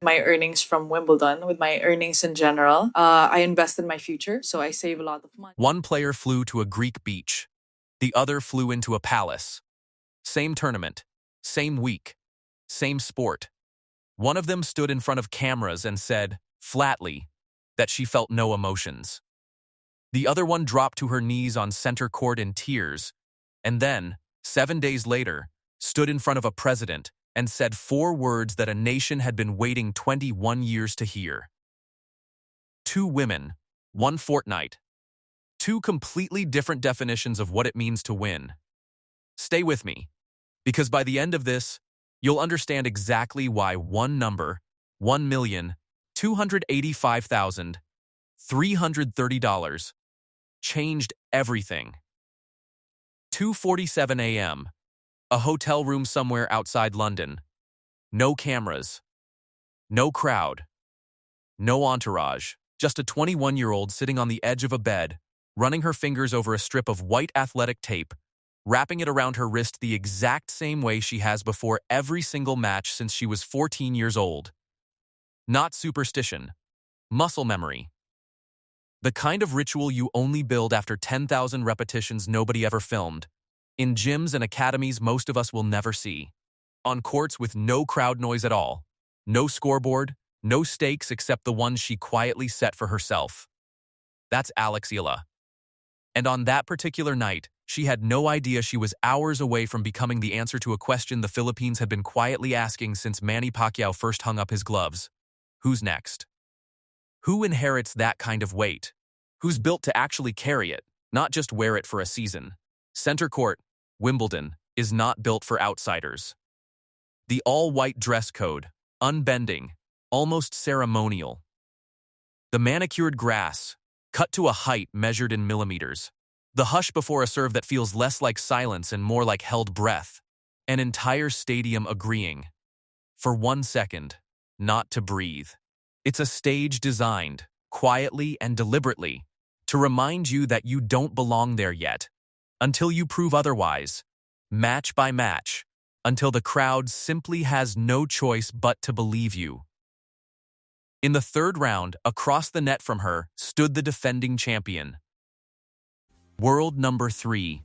my earnings from Wimbledon, with my earnings in general. I invest in my future, so I save a lot of money. One player flew to a Greek beach. The other flew into a palace. Same tournament, same week, same sport. One of them stood in front of cameras and said, flatly, that she felt no emotions. The other one dropped to her knees on center court in tears, and then, 7 days later, stood in front of a president and said 4 words that a nation had been waiting 21 years to hear. 2 women, 1 fortnight. 2 completely different definitions of what it means to win. Stay with me, because by the end of this, you'll understand exactly why one number, $1,285,330, changed everything. 2:47 a.m., a hotel room somewhere outside London. No cameras, no crowd, no entourage, just a 21-year-old sitting on the edge of a bed, running her fingers over a strip of white athletic tape, wrapping it around her wrist the exact same way she has before every single match since she was 14 years old. Not superstition, muscle memory. The kind of ritual you only build after 10,000 repetitions nobody ever filmed, in gyms and academies most of us will never see, on courts with no crowd noise at all, no scoreboard, no stakes except the ones she quietly set for herself. That's Alex Eala. And on that particular night, she had no idea she was hours away from becoming the answer to a question the Philippines had been quietly asking since Manny Pacquiao first hung up his gloves. Who's next? Who inherits that kind of weight? Who's built to actually carry it, not just wear it for a season? Center court, Wimbledon, is not built for outsiders. The all-white dress code, unbending, almost ceremonial. The manicured grass, cut to a height measured in millimeters. The hush before a serve that feels less like silence and more like held breath. An entire stadium agreeing, for 1 second, not to breathe. It's a stage designed, quietly and deliberately, to remind you that you don't belong there yet, until you prove otherwise, match by match, until the crowd simply has no choice but to believe you. In the 3rd round, across the net from her, stood the defending champion. World number 3.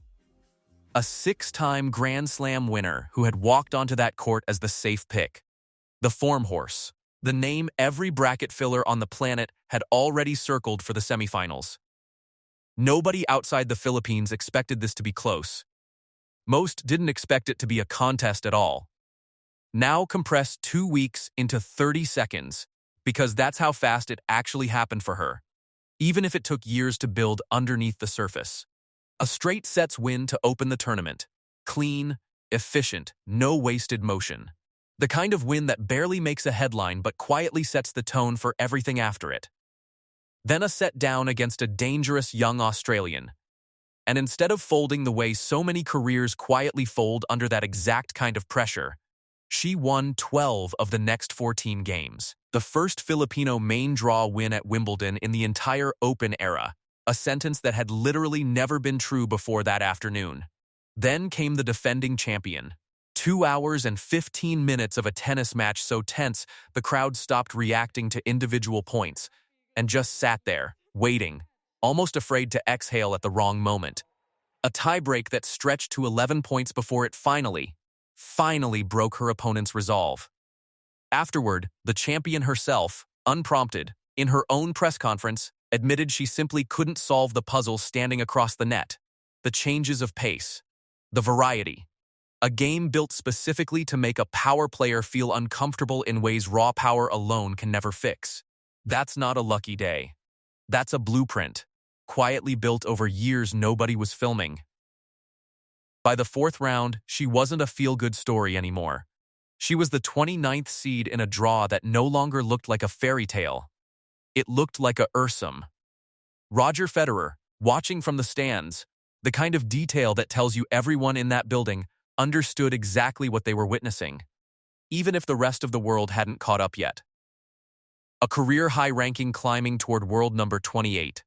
A 6-time Grand Slam winner who had walked onto that court as the safe pick. The form horse. The name every bracket filler on the planet had already circled for the semifinals. Nobody outside the Philippines expected this to be close. Most didn't expect it to be a contest at all. Now compress 2 weeks into 30 seconds, because that's how fast it actually happened for her, even if it took years to build underneath the surface. A straight sets win to open the tournament. Clean, efficient, no wasted motion. The kind of win that barely makes a headline but quietly sets the tone for everything after it. Then a set down against a dangerous young Australian. And instead of folding the way so many careers quietly fold under that exact kind of pressure, she won 12 of the next 14 games. The first Filipino main draw win at Wimbledon in the entire Open era, a sentence that had literally never been true before that afternoon. Then came the defending champion. 2 hours and 15 minutes of a tennis match so tense the crowd stopped reacting to individual points and just sat there, waiting, almost afraid to exhale at the wrong moment. A tiebreak that stretched to 11 points before it finally broke her opponent's resolve. Afterward, the champion herself, unprompted, in her own press conference, admitted she simply couldn't solve the puzzle standing across the net. The changes of pace, the variety. A game built specifically to make a power player feel uncomfortable in ways raw power alone can never fix. That's not a lucky day. That's a blueprint, quietly built over years nobody was filming. By the 4th round, she wasn't a feel-good story anymore. She was the 29th seed in a draw that no longer looked like a fairy tale. It looked like a Ursum. Roger Federer, watching from the stands, the kind of detail that tells you everyone in that building understood exactly what they were witnessing, even if the rest of the world hadn't caught up yet. A career-high ranking climbing toward world number 28.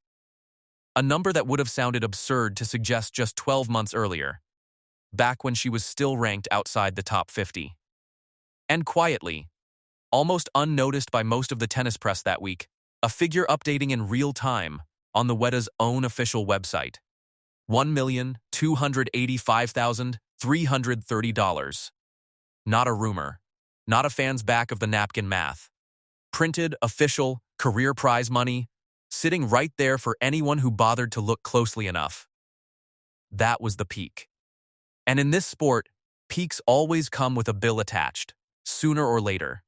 A number that would have sounded absurd to suggest just 12 months earlier, back when she was still ranked outside the top 50. And quietly, almost unnoticed by most of the tennis press that week, a figure updating in real time on the WEDA's own official website. $1,285,330. Not a rumor. Not a fan's back of the napkin math. Printed, official, career prize money, sitting right there for anyone who bothered to look closely enough. That was the peak. And in this sport, peaks always come with a bill attached, sooner or later.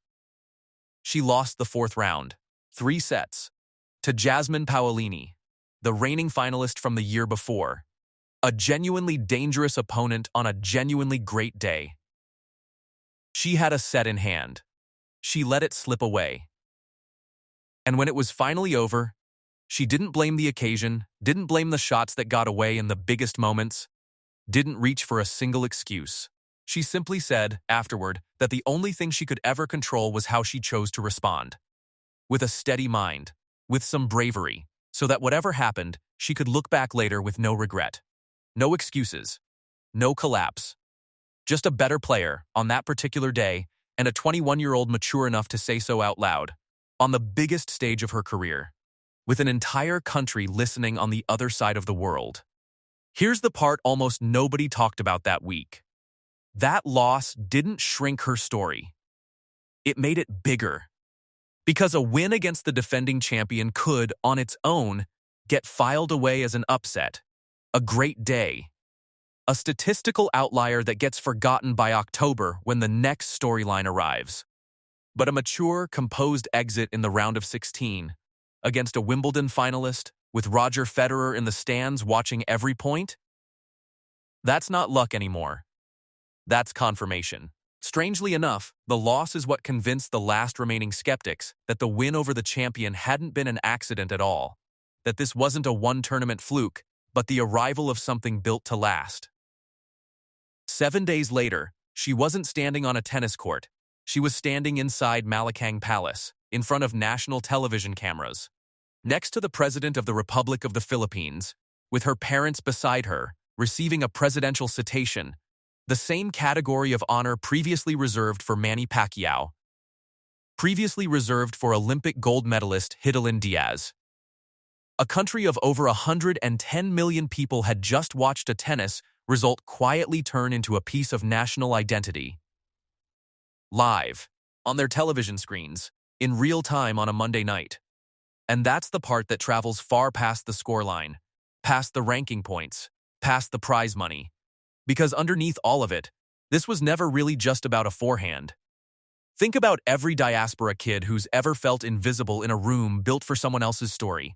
She lost the fourth round, 3 sets, to Jasmine Paolini, the reigning finalist from the year before, a genuinely dangerous opponent on a genuinely great day. She had a set in hand. She let it slip away. And when it was finally over, she didn't blame the occasion, didn't blame the shots that got away in the biggest moments, didn't reach for a single excuse. She simply said, afterward, that the only thing she could ever control was how she chose to respond. With a steady mind, with some bravery, so that whatever happened, she could look back later with no regret. No excuses. No collapse. Just a better player on that particular day and a 21-year-old mature enough to say so out loud, on the biggest stage of her career, with an entire country listening on the other side of the world. Here's the part almost nobody talked about that week. That loss didn't shrink her story. It made it bigger. Because a win against the defending champion could, on its own, get filed away as an upset, a great day, a statistical outlier that gets forgotten by October when the next storyline arrives. But a mature, composed exit in the round of 16, against a Wimbledon finalist, with Roger Federer in the stands watching every point? That's not luck anymore. That's confirmation. Strangely enough, the loss is what convinced the last remaining skeptics that the win over the champion hadn't been an accident at all, that this wasn't a one-tournament fluke, but the arrival of something built to last. 7 days later, she wasn't standing on a tennis court. She was standing inside Malacanang Palace, in front of national television cameras, next to the President of the Republic of the Philippines, with her parents beside her, receiving a Presidential Citation, the same category of honor previously reserved for Manny Pacquiao, previously reserved for Olympic gold medalist Hidilyn Diaz. A country of over 110 million people had just watched a tennis result quietly turn into a piece of national identity. Live, on their television screens, in real time on a Monday night. And that's the part that travels far past the scoreline, past the ranking points, past the prize money. Because underneath all of it, this was never really just about a forehand. Think about every diaspora kid who's ever felt invisible in a room built for someone else's story.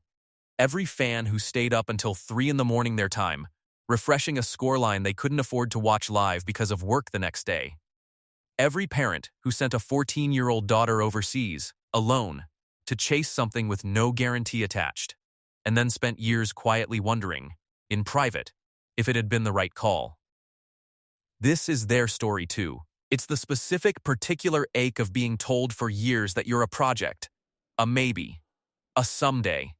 Every fan who stayed up until 3 in the morning their time, refreshing a scoreline they couldn't afford to watch live because of work the next day. Every parent who sent a 14-year-old daughter overseas, alone, to chase something with no guarantee attached, and then spent years quietly wondering, in private, if it had been the right call. This is their story too. It's the specific, particular ache of being told for years that you're a project, a maybe, a someday.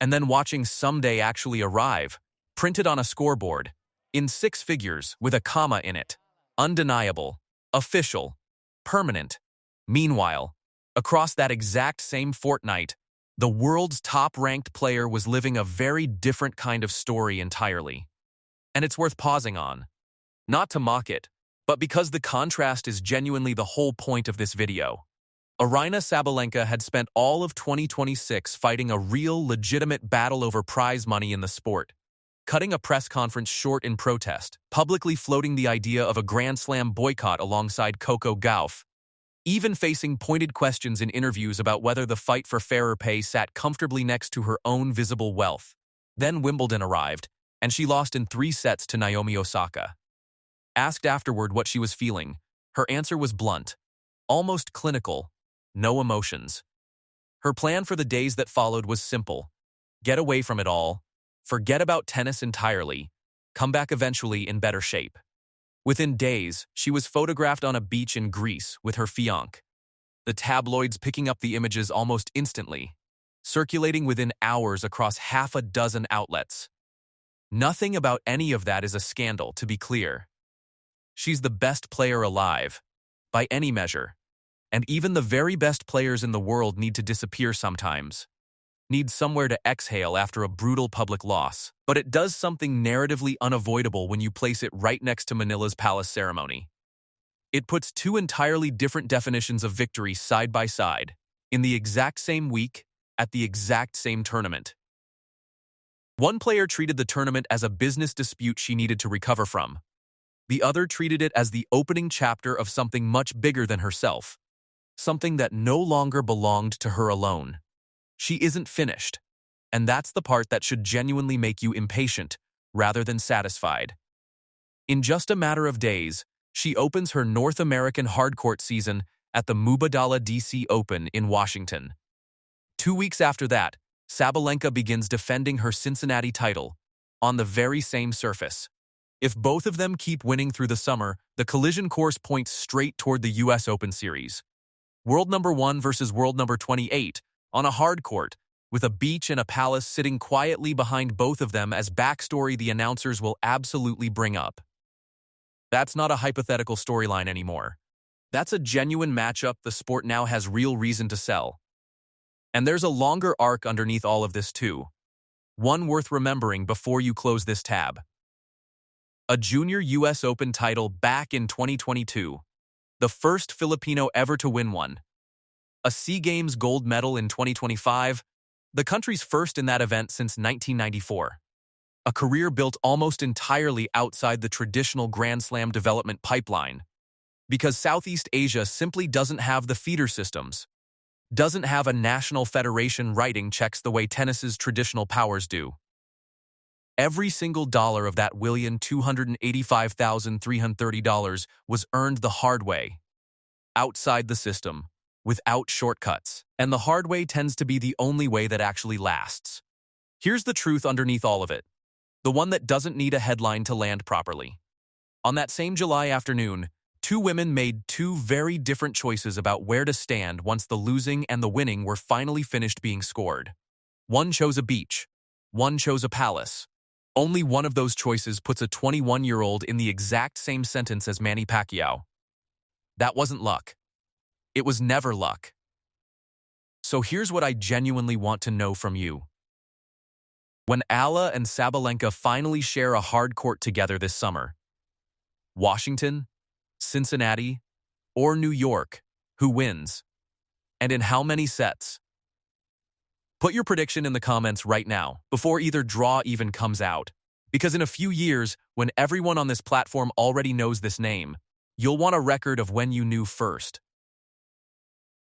And then watching someday actually arrive, printed on a scoreboard, in 6 figures with a comma in it, undeniable, official, permanent. Meanwhile, across that exact same fortnight, the world's top-ranked player was living a very different kind of story entirely. And it's worth pausing on. Not to mock it, but because the contrast is genuinely the whole point of this video. Aryna Sabalenka had spent all of 2026 fighting a real, legitimate battle over prize money in the sport, cutting a press conference short in protest, publicly floating the idea of a Grand Slam boycott alongside Coco Gauff, even facing pointed questions in interviews about whether the fight for fairer pay sat comfortably next to her own visible wealth. Then Wimbledon arrived, and she lost in 3 sets to Naomi Osaka. Asked afterward what she was feeling, her answer was blunt, almost clinical, no emotions. Her plan for the days that followed was simple: get away from it all, forget about tennis entirely, come back eventually in better shape. Within days, she was photographed on a beach in Greece with her fiancé, the tabloids picking up the images almost instantly, circulating within hours across half a dozen outlets. Nothing about any of that is a scandal, to be clear. She's the best player alive, by any measure. And even the very best players in the world need to disappear sometimes. Need somewhere to exhale after a brutal public loss. But it does something narratively unavoidable when you place it right next to Manila's palace ceremony. It puts two entirely different definitions of victory side by side, in the exact same week, at the exact same tournament. One player treated the tournament as a business dispute she needed to recover from. The other treated it as the opening chapter of something much bigger than herself, something that no longer belonged to her alone. She isn't finished, and that's the part that should genuinely make you impatient rather than satisfied. In just a matter of days, she opens her North American hardcourt season at the Mubadala DC Open in Washington. 2 weeks after that, Sabalenka begins defending her Cincinnati title on the very same surface. If both of them keep winning through the summer, the collision course points straight toward the US Open Series. World number 1 versus world number 28 on a hard court, with a beach and a palace sitting quietly behind both of them as backstory the announcers will absolutely bring up. That's not a hypothetical storyline anymore. That's a genuine matchup the sport now has real reason to sell. And there's a longer arc underneath all of this too. One worth remembering before you close this tab. A junior US Open title back in 2022. The first Filipino ever to win one. A SEA Games gold medal in 2025. The country's first in that event since 1994. A career built almost entirely outside the traditional Grand Slam development pipeline. Because Southeast Asia simply doesn't have the feeder systems. Doesn't have a national federation writing checks the way tennis's traditional powers do. Every single dollar of that $1,285,330 was earned the hard way. Outside the system, without shortcuts. And the hard way tends to be the only way that actually lasts. Here's the truth underneath all of it. The one that doesn't need a headline to land properly. On that same July afternoon, two women made two very different choices about where to stand once the losing and the winning were finally finished being scored. One chose a beach. One chose a palace. Only one of those choices puts a 21-year-old in the exact same sentence as Manny Pacquiao. That wasn't luck. It was never luck. So here's what I genuinely want to know from you. When Eala and Sabalenka finally share a hard court together this summer, Washington, Cincinnati, or New York, who wins? And in how many sets? Put your prediction in the comments right now, before either draw even comes out. Because in a few years, when everyone on this platform already knows this name, you'll want a record of when you knew first.